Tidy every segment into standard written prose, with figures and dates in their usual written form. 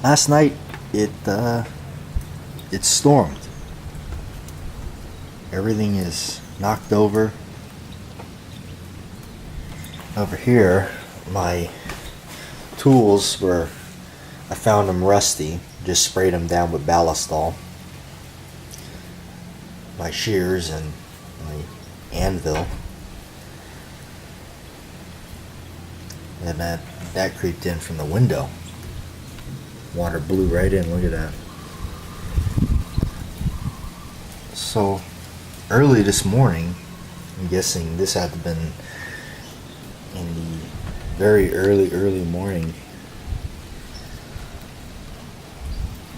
Last night it stormed. Everything is knocked over. Over here, my tools I found them rusty. Just sprayed them down with Ballistol. My shears and my anvil. And that creeped in from the window. Water blew right in, look at that. So, early this morning, I'm guessing this had to have been in the very early morning.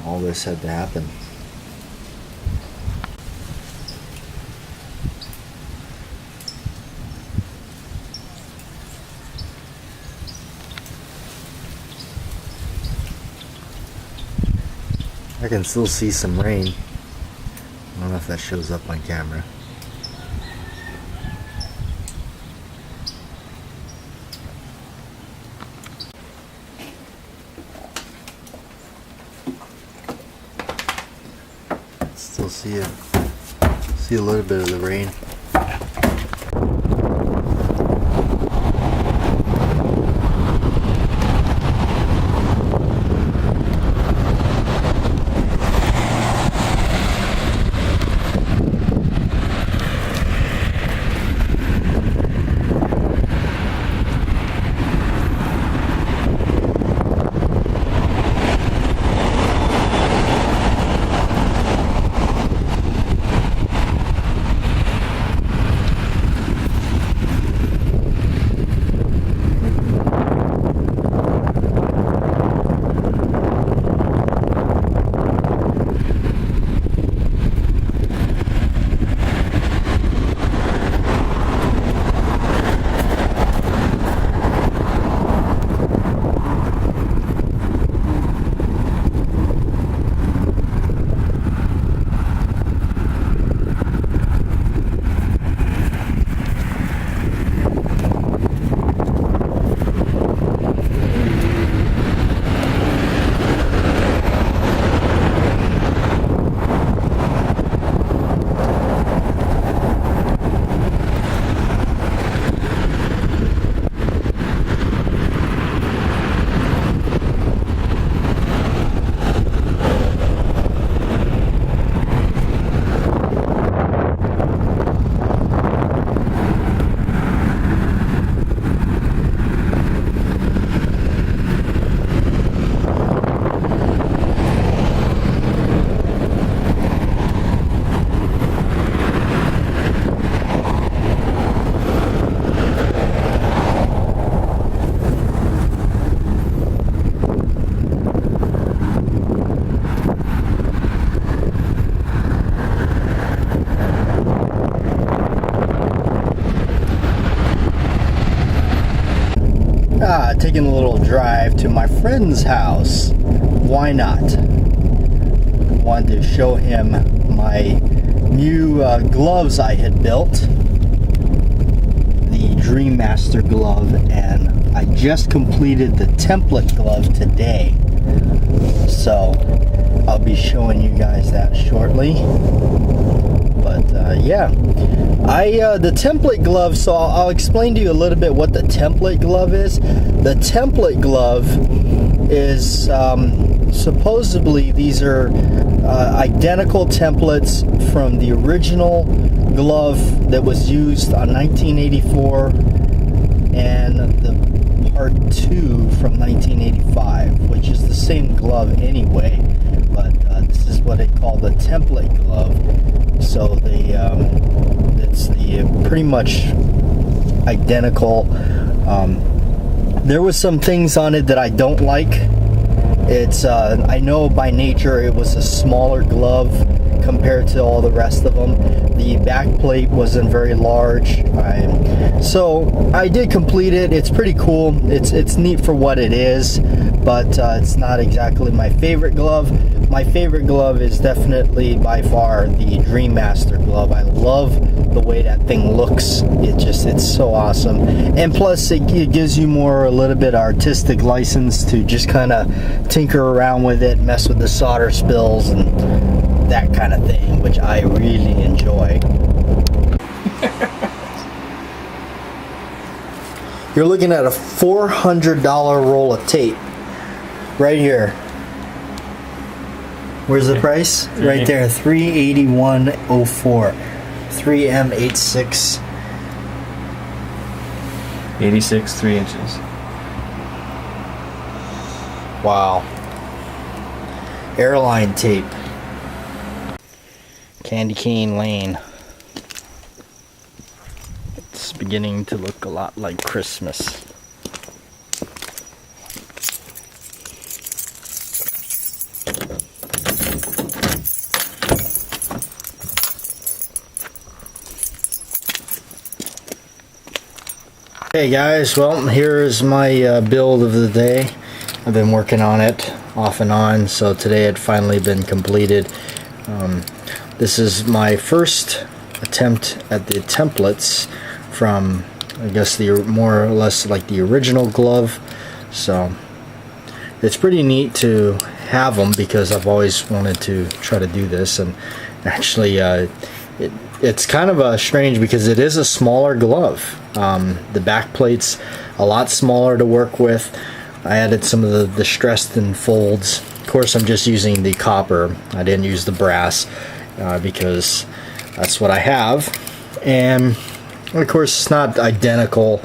All this had to happen. I can still see some rain. I don't know if that shows up on camera. Still see a little bit of the rain. Taking a little drive to my friend's house. Why not? Wanted to show him my new gloves I had built. The Dream Master glove, and I just completed the template glove today. So I'll be showing you guys that shortly. But yeah, the template glove, so I'll explain to you a little bit what the template glove is. The template glove is supposedly these are identical templates from the original glove that was used on 1984 and the part 2 from 1985, which is the same glove anyway, but this is what they call the template glove. So it's the pretty much identical. There was some things on it that I don't like. It's I know by nature it was a smaller glove compared to all the rest of them. The back plate wasn't very large, so I did complete it. It's pretty cool. It's neat for what it is, but it's not exactly my favorite glove. My favorite glove is definitely by far the Dream Master glove. I love the way that thing looks. It's so awesome, and plus it gives you a little bit artistic license to just kind of tinker around with it, mess with the solder spills and that kind of thing, which I really enjoy. You're looking at a $400 roll of tape right here. Where's the price? Right there, $381.04. 3M86. 86 3 inches. Wow. Airline tape. Candy cane lane. It's beginning to look a lot like Christmas. Hey guys, well, here's my build of the day. I've been working on it off and on, so today it finally been completed. This is my first attempt at the templates from, I guess, the more or less like the original glove. So it's pretty neat to have them because I've always wanted to try to do this, and actually it's kind of strange because it is a smaller glove. The back plate's a lot smaller to work with. I added some of the stressed in folds. Of course, I'm just using the copper. I didn't use the brass because that's what I have. And of course, it's not identical.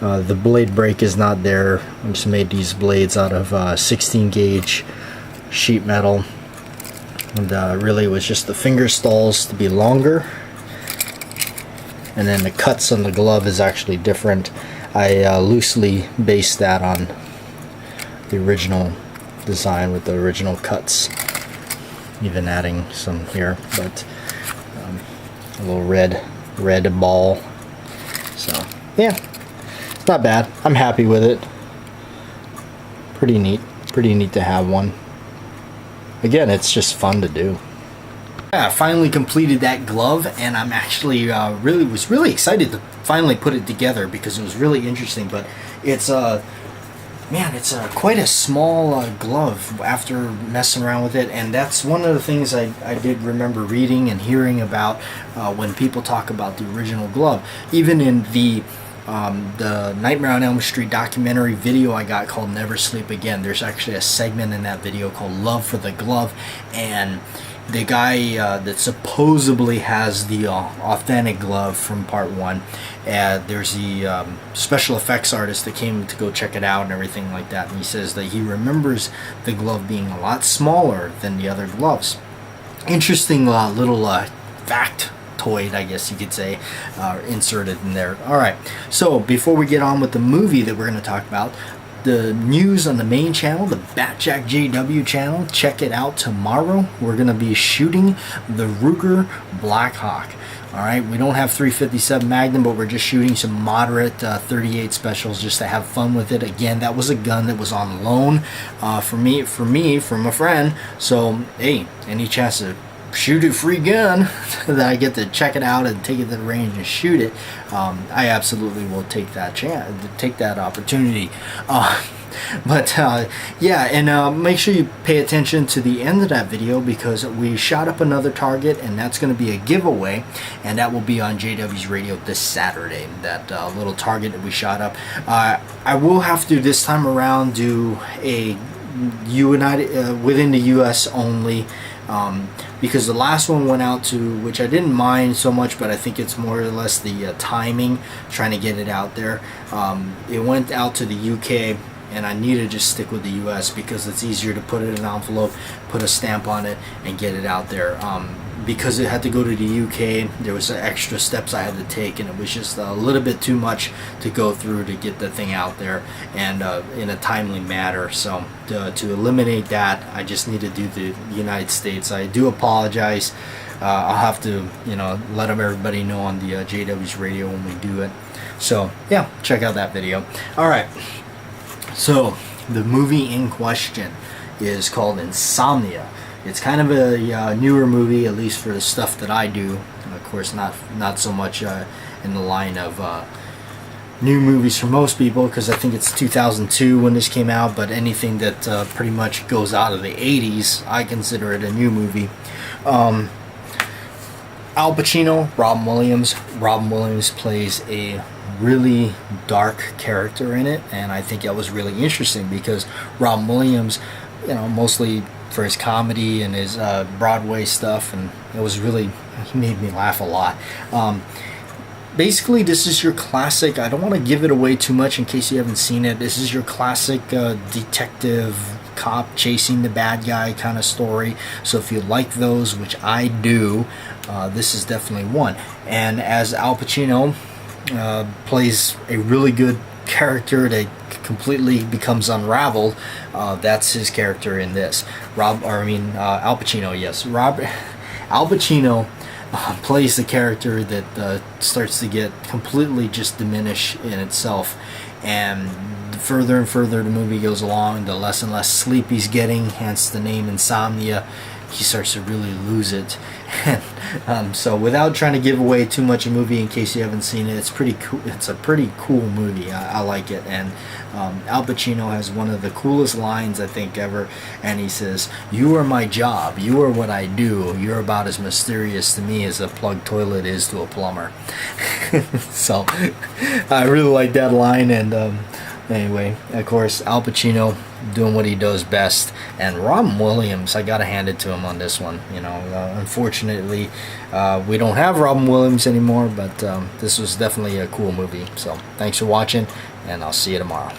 The blade break is not there. I just made these blades out of 16 gauge sheet metal. And really it was just the finger stalls to be longer. And then the cuts on the glove is actually different. I loosely based that on the original design with the original cuts. Even adding some here, but a little red ball. So yeah, it's not bad. I'm happy with it. Pretty neat to have one. Again, it's just fun to do. Yeah, I finally completed that glove, and I'm actually was really excited to finally put it together because it was really interesting. But it's man, it's quite a small glove after messing around with it, and that's one of the things I did remember reading and hearing about when people talk about the original glove. Even in the Nightmare on Elm Street documentary video I got called Never Sleep Again, there's actually a segment in that video called Love for the Glove, and the guy that supposedly has the authentic glove from part 1, there's the special effects artist that came to go check it out and everything like that, and he says that he remembers the glove being a lot smaller than the other gloves. Interesting little factoid, I guess you could say, inserted in there. Alright, so before we get on with the movie that we're going to talk about, the news on the main channel, the Batjack JW channel, check it out tomorrow. We're going to be shooting the Ruger Blackhawk. Alright, we don't have 357 Magnum, but we're just shooting some moderate 38 specials just to have fun with it. Again, that was a gun that was on loan from a friend. So, hey, any chance to shoot a free gun that I get to check it out and take it to the range and shoot it, I absolutely will take that chance, take that opportunity. Yeah, and make sure you pay attention to the end of that video because we shot up another target, and that's going to be a giveaway, and that will be on JW's radio this Saturday, that little target that we shot up. I will have to this time around do a within the US only, because the last one went out to, which I didn't mind so much, but I think it's more or less the timing, trying to get it out there. It went out to the UK, and I need to just stick with the US because it's easier to put it in an envelope, put a stamp on it, and get it out there. because it had to go to the UK, there was extra steps I had to take, and it was just a little bit too much to go through to get the thing out there and in a timely manner. So to eliminate that, I just need to do the United States. I do apologize. I'll have to, let everybody know on the JW's radio when we do it. So yeah, check out that video. All right. So the movie in question is called Insomnia. It's kind of a newer movie, at least for the stuff that I do. Of course, not so much in the line of new movies for most people, because I think it's 2002 when this came out. But anything that pretty much goes out of the 80s, I consider it a new movie. Al Pacino, Robin Williams. Robin Williams plays a really dark character in it, and I think that was really interesting because Robin Williams, mostly for his comedy and his Broadway stuff, and he made me laugh a lot. Basically, this is your classic, I don't want to give it away too much in case you haven't seen it, this is your classic detective cop chasing the bad guy kind of story. So if you like those, which I do, this is definitely one. And as Al Pacino plays a really good character that completely becomes unraveled, that's his character in this. Al Pacino, yes. Al Pacino plays the character that starts to get completely just diminish in itself, and the further and further the movie goes along, the less and less sleep he's getting, hence the name Insomnia. He starts to really lose it. So without trying to give away too much of the movie in case you haven't seen it, it's pretty cool. It's a pretty cool movie. I like it. And Al Pacino has one of the coolest lines I think ever, and he says, "You are my job, you are what I do, you're about as mysterious to me as a plugged toilet is to a plumber." So I really like that line. And anyway, of course, Al Pacino doing what he does best, and Robin Williams, I gotta hand it to him on this one. Unfortunately, we don't have Robin Williams anymore, but this was definitely a cool movie. So thanks for watching, and I'll see you tomorrow.